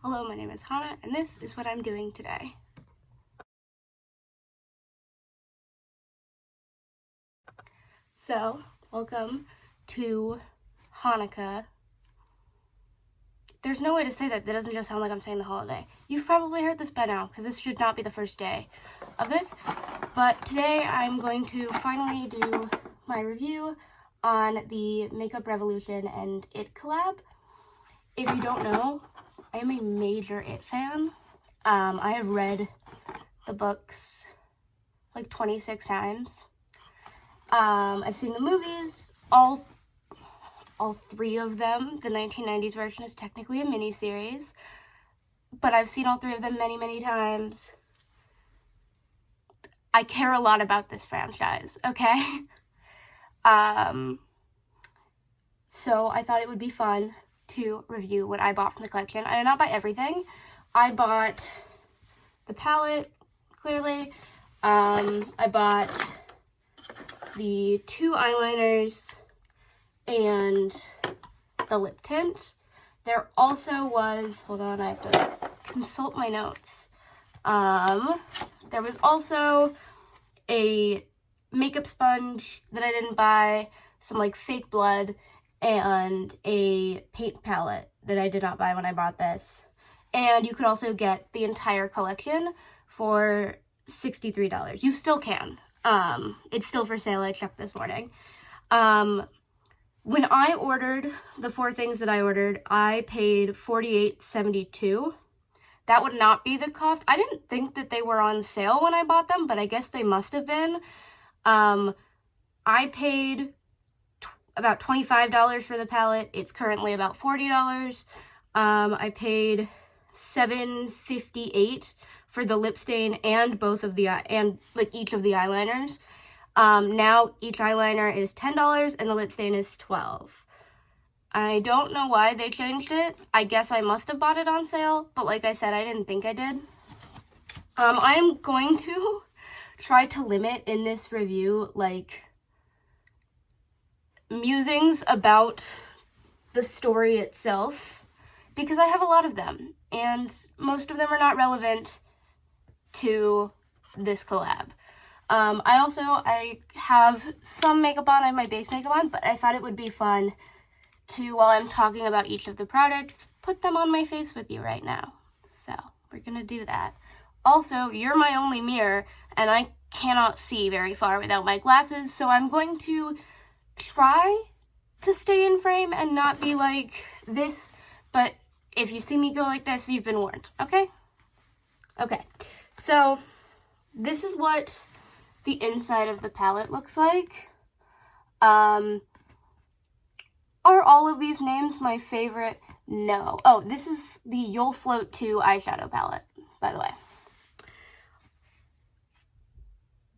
Hello, my name is Hannah, and this is what I'm doing today. So, welcome to Hanukkah. There's no way to say that doesn't just sound like I'm saying the holiday. You've probably heard this by now, because this should not be the first day of this. But today I'm going to finally do my review on the Makeup Revolution and IT collab. If you don't know, I am a major IT fan. I have read the books like 26 times. I've seen the movies, all three of them. The 1990s version is technically a miniseries, but I've seen all three of them many, many times. I care a lot about this franchise, okay? So I thought it would be fun to review what I bought from the collection. I did not buy everything. I bought the palette, clearly. I bought the 2 eyeliners and the lip tint. There also was, hold on, I have to consult my notes. There was also a makeup sponge that I didn't buy, some like fake blood, and a paint palette that I did not buy when I bought this. And you could also get the entire collection for $63. You still can. It's still for sale. I checked this morning. When I ordered the 4 things that I ordered, I paid $48.72. That would not be the cost. I didn't think that they were on sale when I bought them, but I guess they must have been. I paid about $25 for the palette. It's currently about $40. I paid $7.58 for the lip stain and each of the eyeliners. Now each eyeliner is $10 and the lip stain is $12. I don't know why they changed it. I guess I must have bought it on sale, but like I said, I didn't think I did. I am going to try to limit in this review, like, musings about the story itself, because I have a lot of them, and most of them are not relevant to this collab. I have some makeup on, I have my base makeup on, but I thought it would be fun to, while I'm talking about each of the products, put them on my face with you right now. So, we're gonna do that. Also, you're my only mirror, and I cannot see very far without my glasses, so I'm going to try to stay in frame and not be like this, but if you see me go like this, you've been warned, okay? Okay, so this is what the inside of the palette looks like. Are all of these names my favorite? No. Oh, this is the You'll Float 2 eyeshadow palette, by the way.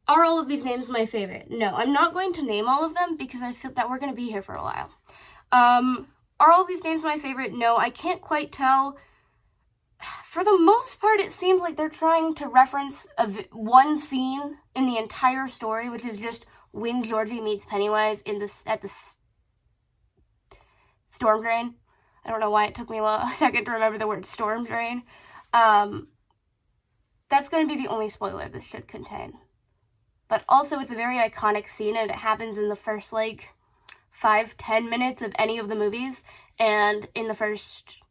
Are all of these names my favorite? No, I'm not going to name all of them because I feel that we're going to be here for a while. Are all of these names my favorite? No, I can't quite tell. For the most part, it seems like they're trying to reference one scene in the entire story, which is just when Georgie meets Pennywise at the storm drain. I don't know why it took me a second to remember the word storm drain. That's going to be the only spoiler this should contain. But also, it's a very iconic scene, and it happens in the first, 5-10 minutes of any of the movies, and in the first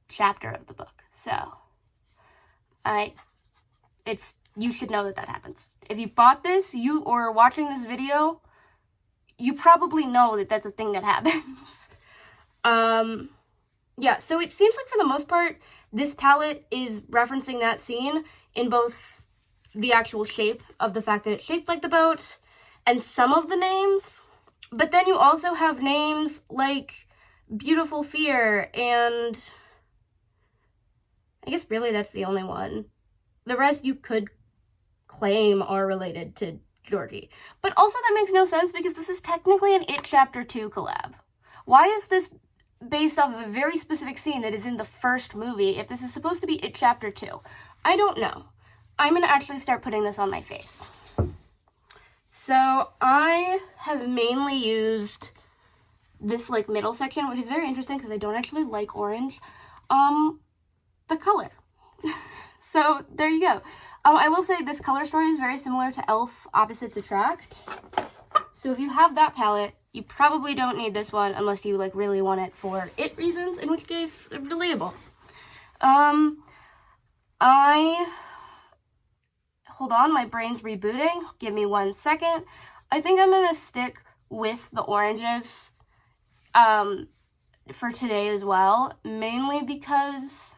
chapter of the book. So, you should know that happens. If you bought this, or are watching this video, you probably know that that's a thing that happens. Yeah, so it seems like for the most part, this palette is referencing that scene in both the actual shape of the fact that it's shaped like the boat and some of the names, but then you also have names like Beautiful Fear, and I guess really that's the only one. The rest you could claim are related to Georgie. But also that makes no sense because this is technically an IT Chapter 2 collab. Why is this based off of a very specific scene that is in the first movie if this is supposed to be IT Chapter 2? I don't know. I'm going to actually start putting this on my face. So I have mainly used this middle section, which is very interesting because I don't actually like orange. the color. So there you go. I will say this color story is very similar to e.l.f. Opposites Attract. So if you have that palette, you probably don't need this one unless you like really want it for it reasons, in which case, relatable. Hold on, my brain's rebooting. Give me 1 second. I think I'm gonna stick with the oranges for today as well, mainly because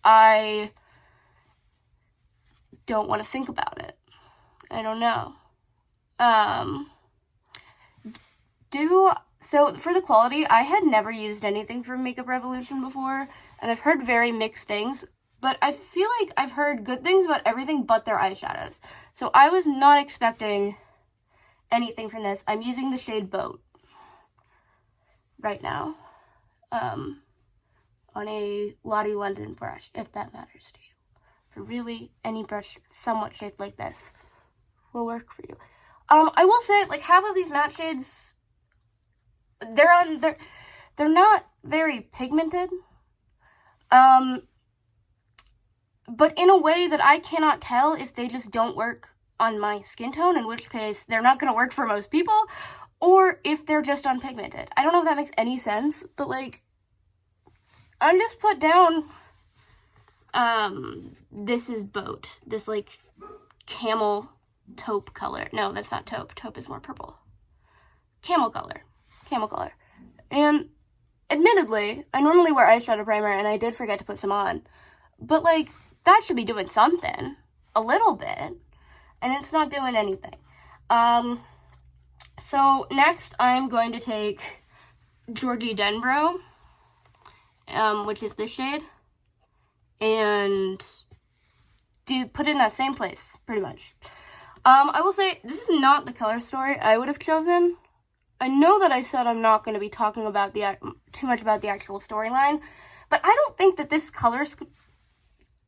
I don't want to think about it. I don't know. So for the quality, I had never used anything from Makeup Revolution before, and I've heard very mixed things, but I feel like I've heard good things about everything but their eyeshadows. So I was not expecting anything from this. I'm using the shade Boat right now, on a Lottie London brush, if that matters to you. For really, any brush somewhat shaped like this will work for you. I will say, like, half of these matte shades, they're not very pigmented, but in a way that I cannot tell if they just don't work on my skin tone, in which case they're not gonna work for most people, or if they're just unpigmented. I don't know if that makes any sense, but like, I just put down, this is Boat, this like camel taupe color. No, that's not taupe. Taupe is more purple. Camel color. And admittedly, I normally wear eyeshadow primer and I did forget to put some on. But like, that should be doing something. A little bit. And it's not doing anything. So next I'm going to take Georgie Denbrough, which is this shade, and put it in that same place, pretty much. I will say, this is not the color story I would have chosen. I know that I said I'm not going to be talking about too much about the actual storyline, but I don't think that this color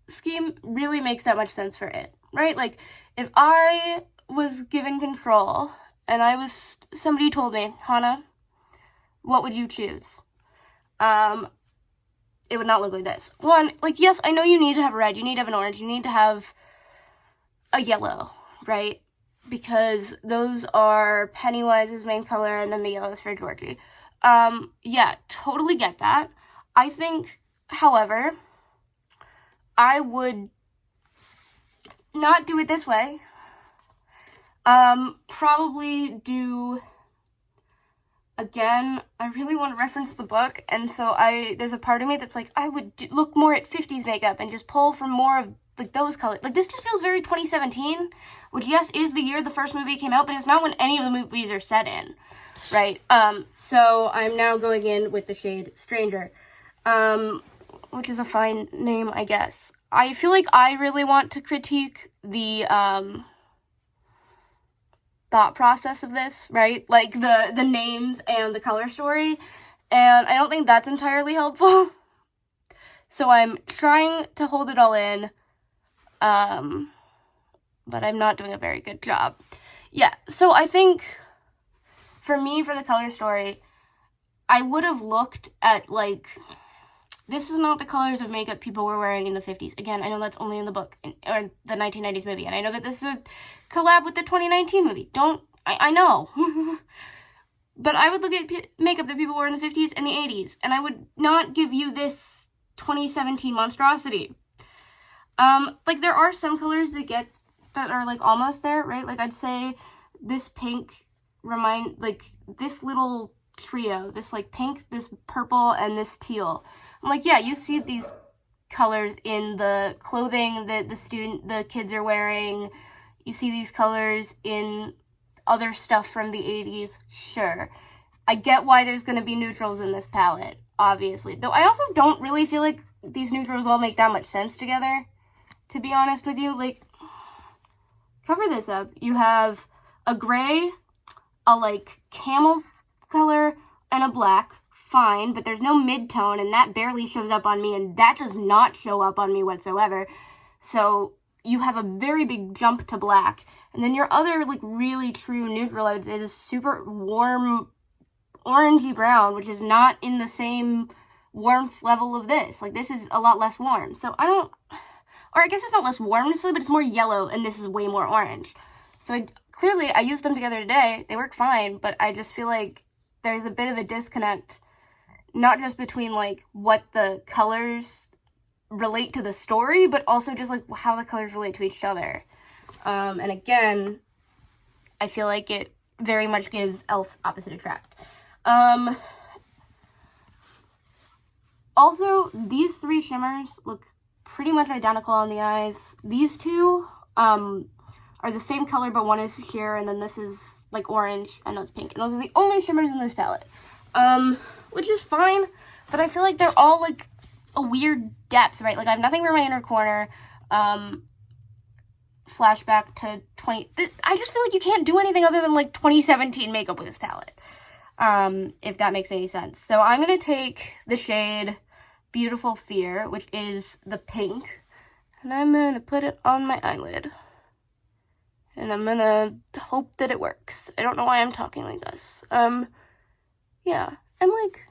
scheme really makes that much sense for it, right? Like, if I was given control and somebody told me, Hannah, what would you choose? It would not look like this. One, like, yes, I know you need to have a red, you need to have an orange, you need to have a yellow, right? Because those are Pennywise's main color, and then the yellow is for Georgie. Yeah, totally get that. I think, however, I would not do it this way. Probably do, again, I really want to reference the book, and so there's a part of me that's like, I would look more at 50s makeup and just pull from more of like those colors. Like, this just feels very 2017, which, yes, is the year the first movie came out, but it's not when any of the movies are set in, right? So I'm now going in with the shade Stranger, which is a fine name, I guess. I feel like I really want to critique the thought process of this, right? Like, the names and the color story, and I don't think that's entirely helpful. So I'm trying to hold it all in, but I'm not doing a very good job. Yeah, so I think, for me, for the color story, I would have looked at, like, this is not the colors of makeup people were wearing in the 50s. Again, I know that's only in the book, or the 1990s movie, and I know that this is a collab with the 2019 movie. I know. But I would look at makeup that people wore in the 50s and the 80s, and I would not give you this 2017 monstrosity. Like, there are some colors that are, like, almost there, right? Like, I'd say this pink like, this little trio, this, like, pink, this purple, and this teal. I'm like, yeah, you see these colors in the clothing that the kids are wearing. You see these colors in other stuff from the 80s, sure. I get why there's going to be neutrals in this palette, obviously. Though I also don't really feel like these neutrals all make that much sense together, to be honest with you. Like, cover this up. You have a gray, a, like, camel color, and a black. Fine, but there's no mid-tone, and that barely shows up on me, and that does not show up on me whatsoever. So you have a very big jump to black. And then your other, like, really true neutral, I would say, is a super warm orangey brown, which is not in the same warmth level of this. Like, this is a lot less warm. So or I guess it's not less warm necessarily, but it's more yellow, and this is way more orange. So clearly, I used them together today. They work fine, but I just feel like there's a bit of a disconnect, not just between, like, what the colors relate to the story, but also just, like, how the colors relate to each other. And again, I feel like it very much gives e.l.f. Opposite Attract. Also, these three shimmers look pretty much identical on the eyes. These two are the same color, but one is sheer, and then this is like orange, and that's pink. And those are the only shimmers in this palette, which is fine, but I feel like they're all like a weird depth, right? Like, I have nothing for my inner corner. Flashback to I just feel like you can't do anything other than like 2017 makeup with this palette, if that makes any sense. So I'm gonna take the shade Beautiful Fear, which is the pink, and I'm gonna put it on my eyelid, and I'm gonna hope that it works. I don't know why I'm talking like this. Yeah, and like,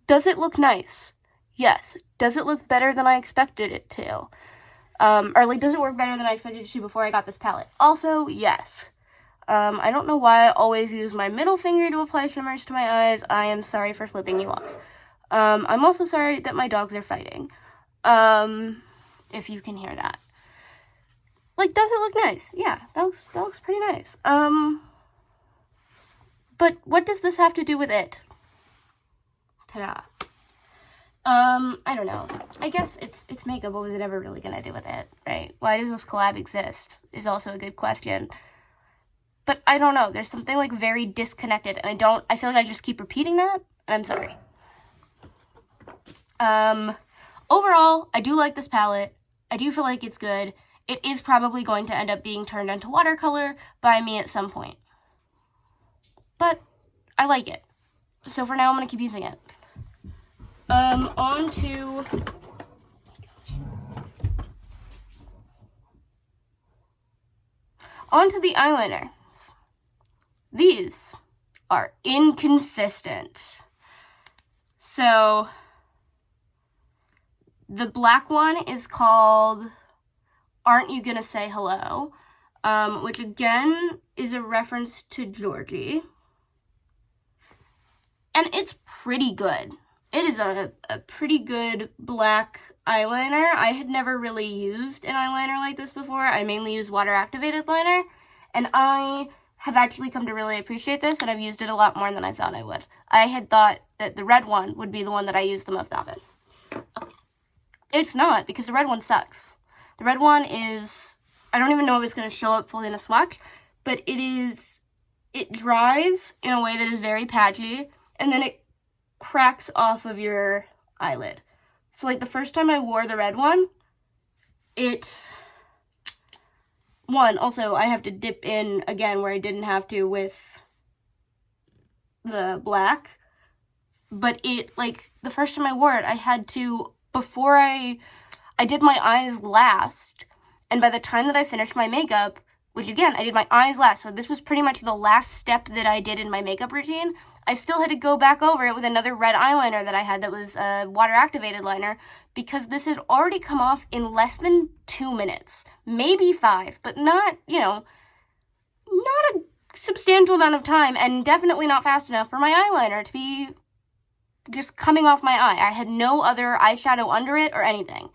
does it look nice? Yes. Does it look better than I expected it to? Or like, does it work better than I expected it to before I got this palette? Also, yes. I don't know why I always use my middle finger to apply shimmers to my eyes. I am sorry for flipping you off. I'm also sorry that my dogs are fighting. If you can hear that. Like, does it look nice? Yeah, that looks pretty nice. But what does this have to do with it? Ta-da. I don't know. I guess it's makeup. What was it ever really gonna do with it, right? Why does this collab exist is also a good question. But I don't know. There's something like very disconnected, and I feel like I just keep repeating that, and I'm sorry. Overall, I do like this palette. I do feel like it's good. It is probably going to end up being turned into watercolor by me at some point. But I like it. So for now, I'm gonna keep using it. On to the eyeliner. These are inconsistent. So the black one is called Aren't You Gonna Say Hello? Which again is a reference to Georgie. And it's pretty good. It is a pretty good black eyeliner. I had never really used an eyeliner like this before. I mainly use water-activated liner, and I have actually come to really appreciate this, and I've used it a lot more than I thought I would. I had thought that the red one would be the one that I use the most often. It's not, because the red one sucks. The red one is, I don't even know if it's going to show up fully in a swatch, but it dries in a way that is very patchy, and then it cracks off of your eyelid. So like the first time I wore the red one, also I have to dip in again where I didn't have to with the black, but like the first time I wore it, I had to, before I did my eyes last, and by the time that I finished my makeup, which again, I did my eyes last, so this was pretty much the last step that I did in my makeup routine, I still had to go back over it with another red eyeliner that I had that was a water-activated liner, because this had already come off in less than 2 minutes. Maybe 5, but not a substantial amount of time, and definitely not fast enough for my eyeliner to be just coming off my eye. I had no other eyeshadow under it or anything.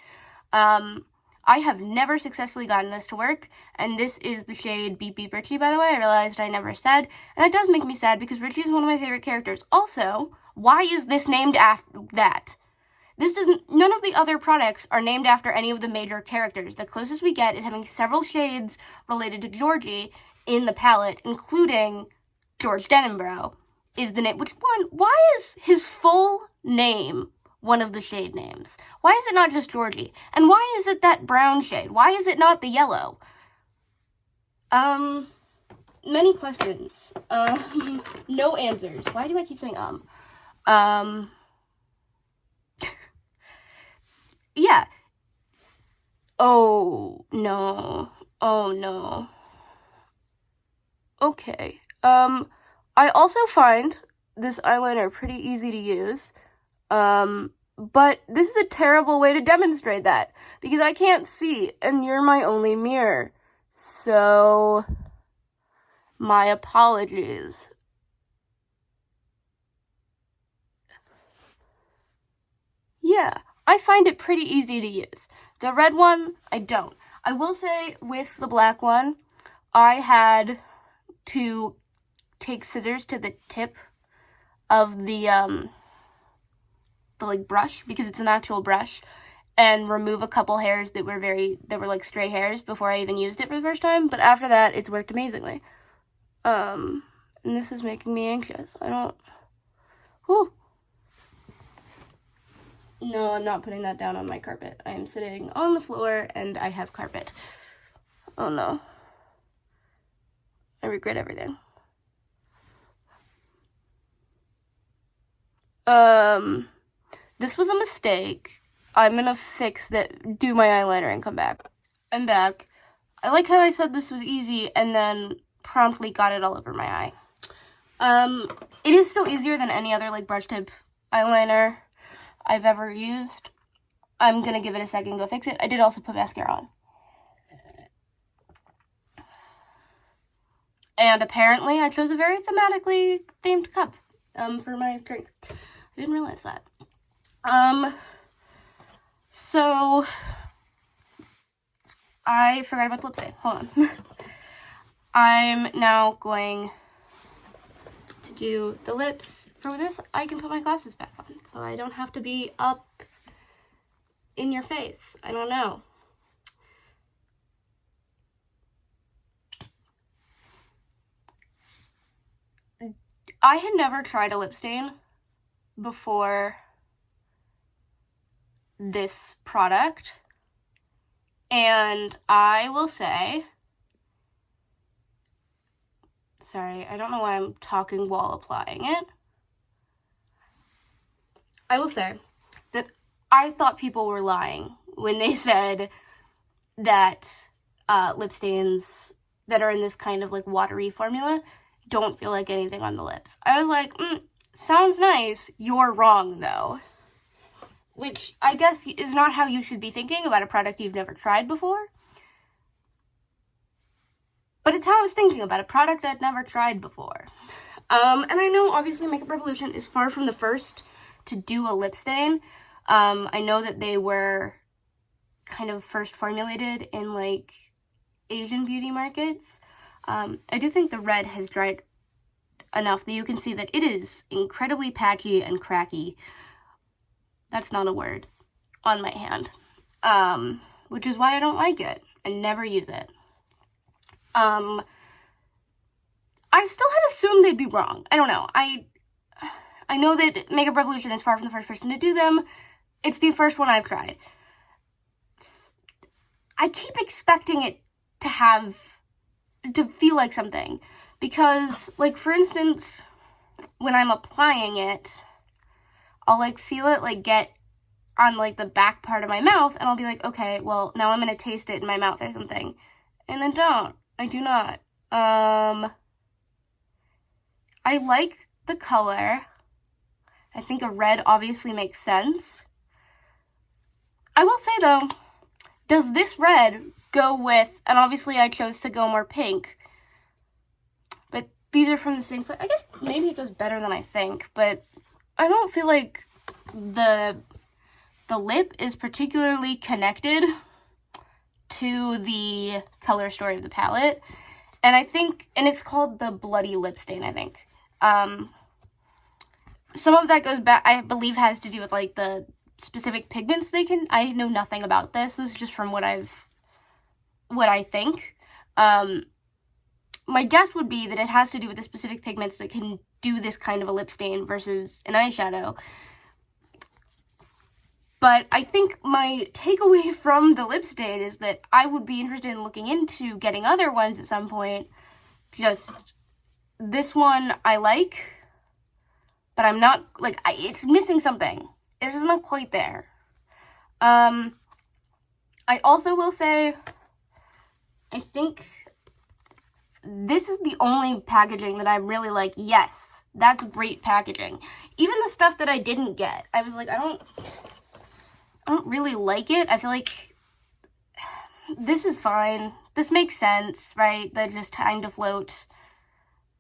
I have never successfully gotten this to work, and this is the shade Beep Beep Richie, by the way. I realized I never said, and that does make me sad because Richie is one of my favorite characters. Also, why is this named after that? None of the other products are named after any of the major characters. The closest we get is having several shades related to Georgie in the palette, including George Denenbrough is the name. Which one? Why is his full name one of the shade names? Why is it not just Georgie? And why is it that brown shade? Why is it not the yellow? Many questions. No answers. Why do I keep saying yeah. Oh, no. Oh, no. Okay. I also find this eyeliner pretty easy to use. But this is a terrible way to demonstrate that, because I can't see, and you're my only mirror. So, my apologies. Yeah, I find it pretty easy to use. The red one, I don't. I will say, with the black one, I had to take scissors to the tip of the like brush, because it's an actual brush, and remove a couple hairs that were like stray hairs before I even used it for the first time. But after that, it's worked amazingly. And this is making me anxious. Whew. No, I'm not putting that down on my carpet. I am sitting on the floor and I have carpet. Oh no. I regret everything. This was a mistake. I'm gonna fix that, do my eyeliner and come back. I'm back. I like how I said this was easy and then promptly got it all over my eye. It is still easier than any other like brush tip eyeliner I've ever used. I'm gonna give it a second, go fix it. I did also put mascara on. And apparently I chose a very thematically themed cup for my drink. I didn't realize that. So I forgot about the lip stain. Hold on. I'm now going to do the lips. For this, I can put my glasses back on, so I don't have to be up in your face. I don't know. I had never tried a lip stain before this product, and I will say, sorry, I don't know why I'm talking while applying it. I will say that I thought people were lying when they said that lip stains that are in this kind of like watery formula don't feel like anything on the lips. I was like, sounds nice. You're wrong, though. Which I guess is not how you should be thinking about a product you've never tried before. But it's how I was thinking about a product I'd never tried before. And I know, obviously, Makeup Revolution is far from the first to do a lip stain. I know that they were kind of first formulated in, like, Asian beauty markets. I do think the red has dried enough that you can see that it is incredibly patchy and cracky. That's not a word on my hand. Which is why I don't like it and never use it. I still had assumed they'd be wrong. I don't know. I know that Makeup Revolution is far from the first person to do them. It's the first one I've tried. I keep expecting it to feel like something. Because, like, for instance, when I'm applying it, I'll, like, feel it, like, get on, like, the back part of my mouth, and I'll be like, okay, well, now I'm gonna taste it in my mouth or something. And then don't. I do not. I like the color. I think a red obviously makes sense. I will say, though, does this red go with, and obviously I chose to go more pink, but these are from the same place. I guess maybe it goes better than I think, but I don't feel like the lip is particularly connected to the color story of the palette. And I think, and it's called the Bloody Lip Stain, I think. Some of that goes back, I believe, has to do with, like, the specific pigments I know nothing about this. This is just from what I think. My guess would be that it has to do with the specific pigments that can do this kind of a lip stain versus an eyeshadow. But I think my takeaway from the lip stain is that I would be interested in looking into getting other ones at some point. Just, this one I like, but I'm not, like, it's missing something. It's just not quite there. I also will say, I think this is the only packaging that I'm really like, yes, that's great packaging. Even the stuff that I didn't get, I was like, I don't really like it. I feel like this is fine. This makes sense, right? The just time to float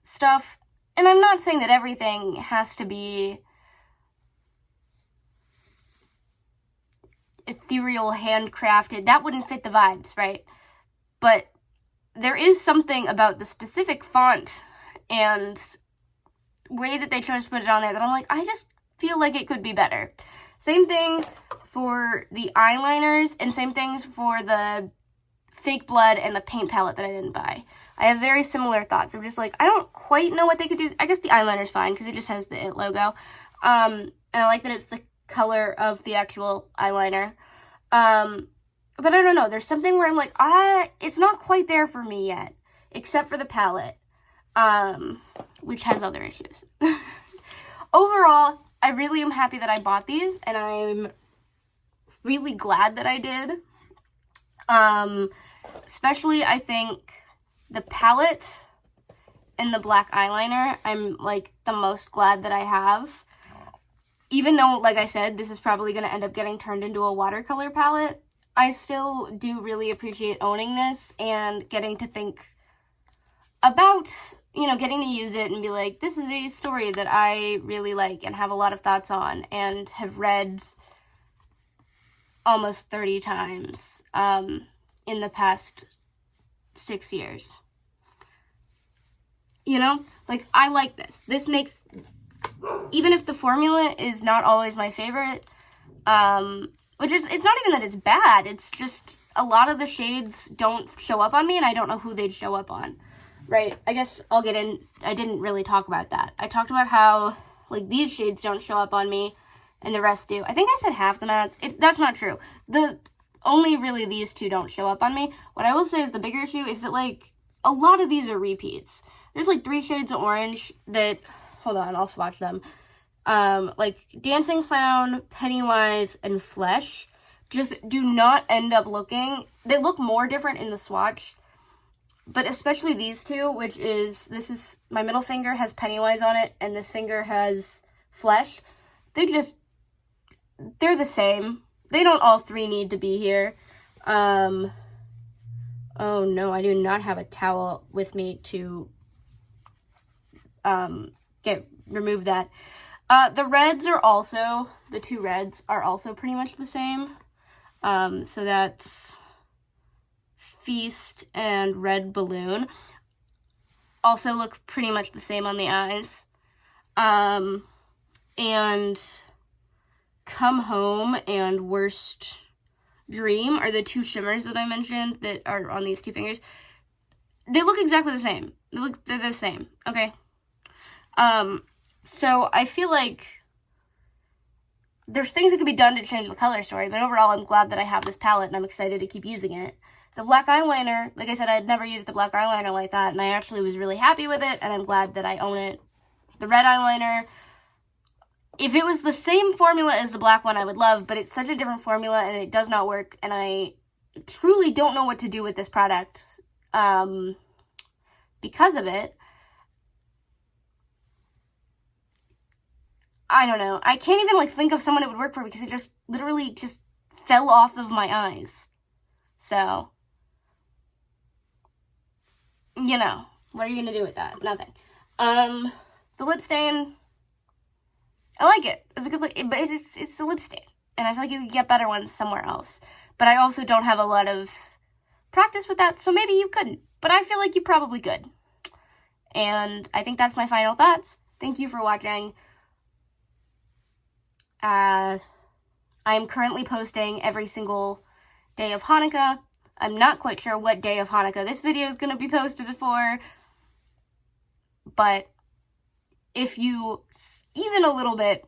stuff. And I'm not saying that everything has to be ethereal, handcrafted. That wouldn't fit the vibes, right? But there is something about the specific font and way that they chose to put it on there that I'm like, I just feel like it could be better. Same thing for the eyeliners, and same things for the fake blood and the paint palette that I didn't buy. I have very similar thoughts. I'm just like, I don't quite know what they could do. I guess the eyeliner's fine because it just has the IT logo. And I like that it's the color of the actual eyeliner. But I don't know. There's something where I'm like, it's not quite there for me yet, except for the palette, which has other issues. Overall, I really am happy that I bought these, and I'm really glad that I did. Especially, I think, the palette and the black eyeliner, I'm, like, the most glad that I have. Even though, like I said, this is probably going to end up getting turned into a watercolor palette, I still do really appreciate owning this and getting to think about, getting to use it and be like, this is a story that I really like and have a lot of thoughts on and have read almost 30 times in the past 6 years. Like, I like this. This makes, even if the formula is not always my favorite, which is, it's not even that it's bad, it's just a lot of the shades don't show up on me, and I don't know who they'd show up on, right? I guess I'll get in, I didn't really talk about that. I talked about how, like, these shades don't show up on me, and the rest do. I think I said half the mattes. That's not true. Only really these two don't show up on me. What I will say is the bigger issue is that, like, a lot of these are repeats. There's, like, 3 shades of orange that, hold on, I'll swatch them. Like, Dancing Clown, Pennywise, and Flesh just do not end up looking, they look more different in the swatch, but especially these two, which is, my middle finger has Pennywise on it, and this finger has Flesh. They're the same. They don't all 3 need to be here. Oh no, I do not have a towel with me to, remove that. The reds are also, the 2 reds are also pretty much the same. So that's Feast and Red Balloon. Also look pretty much the same on the eyes. And Come Home and Worst Dream are the 2 shimmers that I mentioned that are on these 2 fingers. They look exactly the same. They're the same, okay? So I feel like there's things that could be done to change the color story, but overall I'm glad that I have this palette and I'm excited to keep using it. The black eyeliner, like I said, I had never used a black eyeliner like that, and I actually was really happy with it, and I'm glad that I own it. The red eyeliner, if it was the same formula as the black one, I would love, but it's such a different formula and it does not work, and I truly don't know what to do with this product because of it. I don't know. I can't even, like, think of someone it would work for because it just literally just fell off of my eyes. So, what are you going to do with that? Nothing. The lip stain, I like it. It's a good look, but it's a lip stain. And I feel like you could get better ones somewhere else. But I also don't have a lot of practice with that, so maybe you couldn't. But I feel like you probably could. And I think that's my final thoughts. Thank you for watching. I'm currently posting every single day of Hanukkah. I'm not quite sure what day of Hanukkah this video is going to be posted for, but if you even a little bit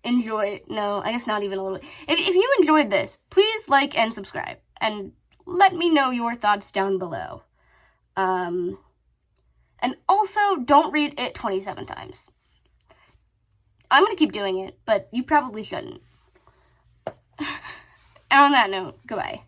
enjoy, no, I guess not even a little bit. If you enjoyed this, please like and subscribe, and let me know your thoughts down below. And also, don't read it 27 times. I'm going to keep doing it, but you probably shouldn't. And on that note, goodbye.